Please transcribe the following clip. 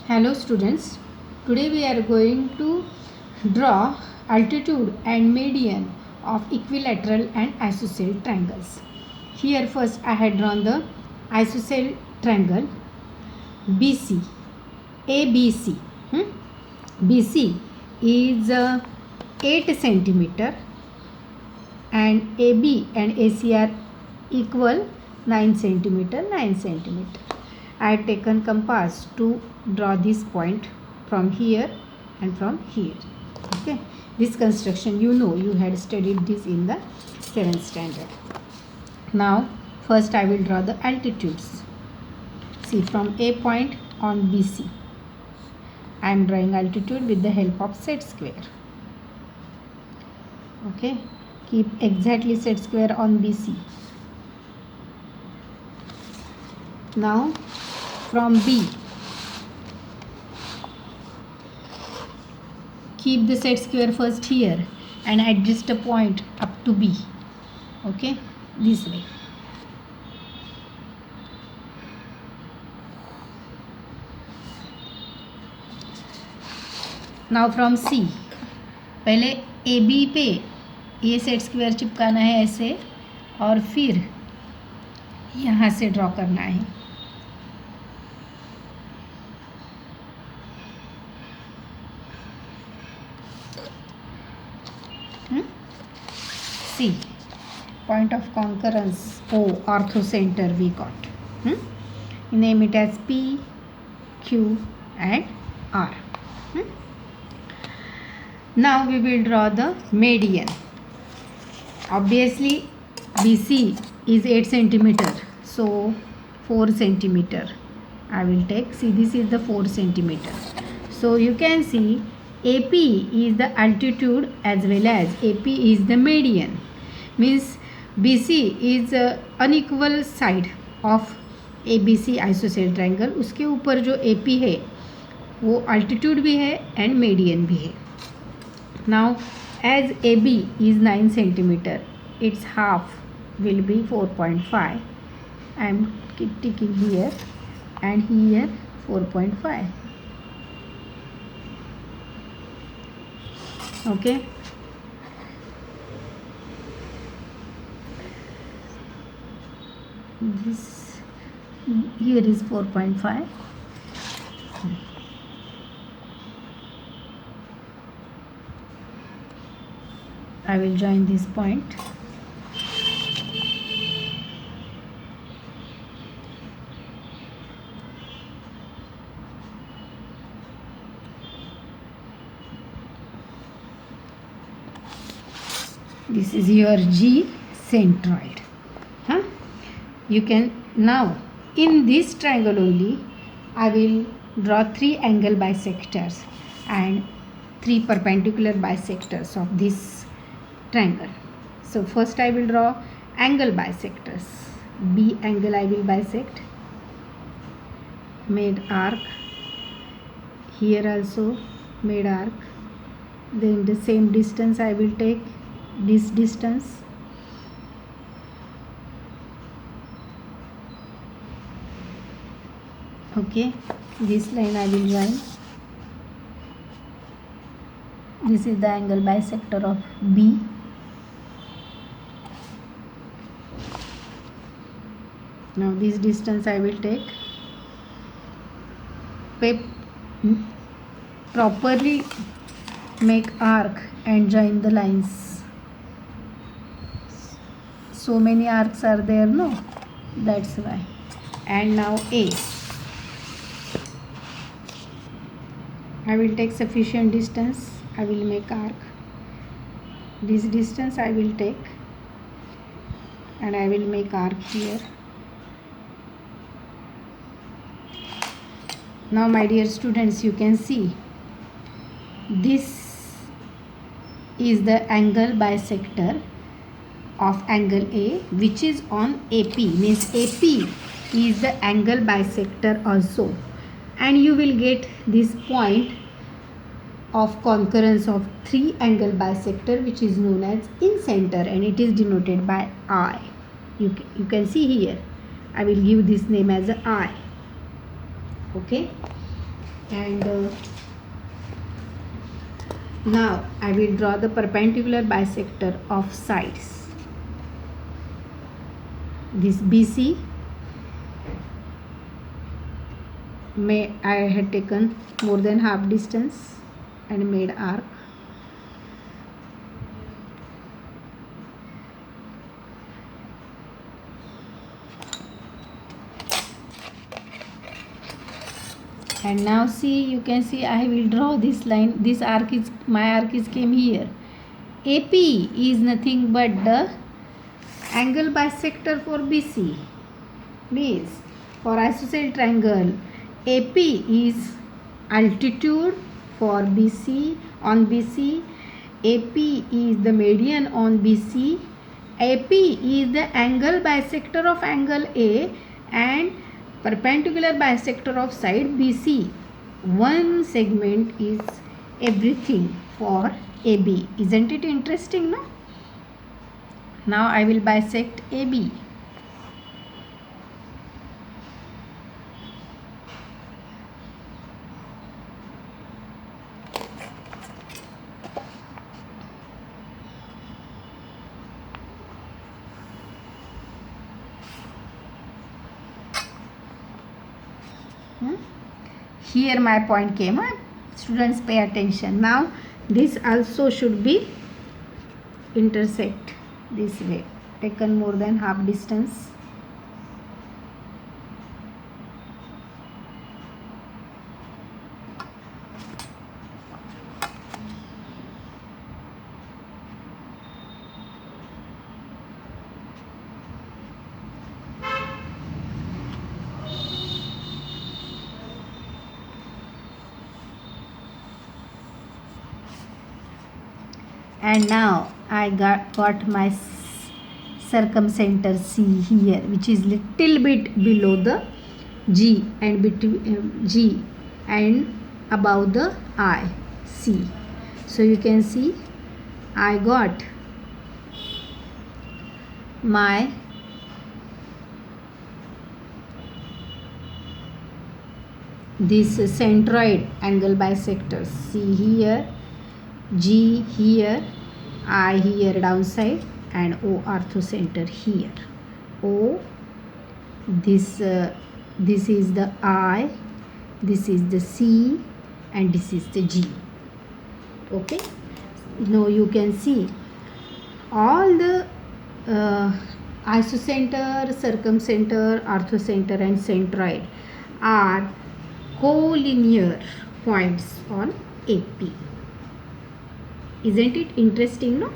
Hello students, today we are going to draw altitude and median of equilateral and isosceles triangles. Here first I had drawn the isosceles triangle BC, ABC. BC is 8 centimeter and AB and AC are equal 9 centimeter, 9 centimeter. I had taken compass to draw this point from here and from here. Okay, this construction you had studied this in the 7th standard. Now first I will draw the altitudes. See, from A point on BC I am drawing altitude with the help of set square. Okay, keep exactly set square on BC. Now from B, keep the set square first here and adjust a point up to B. Okay, this way. Now from C, पहले AB पे ये set square चिपकाना है ऐसे और फिर यहाँ से draw करना है. C, point of concurrence O, orthocenter we got. Name it as P, Q and R. Now we will draw the median. Obviously BC is 8 centimeter, so 4 centimeter I will take. See, this is the 4 centimeter. So you can see AP is the altitude as well as AP is the median. Means BC is unequal side of ABC isosceles triangle. उसके ऊपर जो AP है वो altitude भी है and median भी है. Now as AB is 9 centimeter, its half will be 4.5. I am ticking here and here 4.5. Okay. This here is 4.5. I will join this point. This is your G centroid. You can now in this triangle only I will draw 3 angle bisectors and 3 perpendicular bisectors of this triangle. So first I will draw angle bisectors. B angle I will bisect, made arc, here also made arc, then the same distance I will take, this distance, okay, this line I will join. This is the angle bisector of B. Now this distance I will take. Properly make arc and join the lines. So many arcs are there, no? That's why. And now A. I will take sufficient distance. I will make arc. This distance I will take and I will make arc here. Now my dear students, you can see this is the angle bisector of angle A which is on AP, means AP is the angle bisector also, and you will get this point of concurrence of 3 angle bisector which is known as incenter and it is denoted by I. You can see here I will give this name as a I. Okay. And now I will draw the perpendicular bisector of sides. This BC, I had taken more than half distance and made arc. And now see, you can see I will draw this line. This arc is, my arc is came here. AP is nothing but the angle bisector for BC. Means for isosceles triangle, AP is altitude for BC on BC. AP is the median on BC. AP is the angle bisector of angle A and perpendicular bisector of side BC. One segment is everything for AB. Isn't it interesting, no? Now I will bisect AB. Here my point came up. Students, pay attention. Now this also should be intersect this way. Taken more than half distance. And now I got my circumcenter C here, which is little bit below the G and between G and above the I, C. So you can see I got my this centroid angle bisector. C here, G here, I here downside, and O orthocenter here. O, this is the I, this is the C, and this is the G. Okay, now you can see all the isocenter, circumcenter, orthocenter, and centroid are collinear points on AP. Isn't it interesting, no?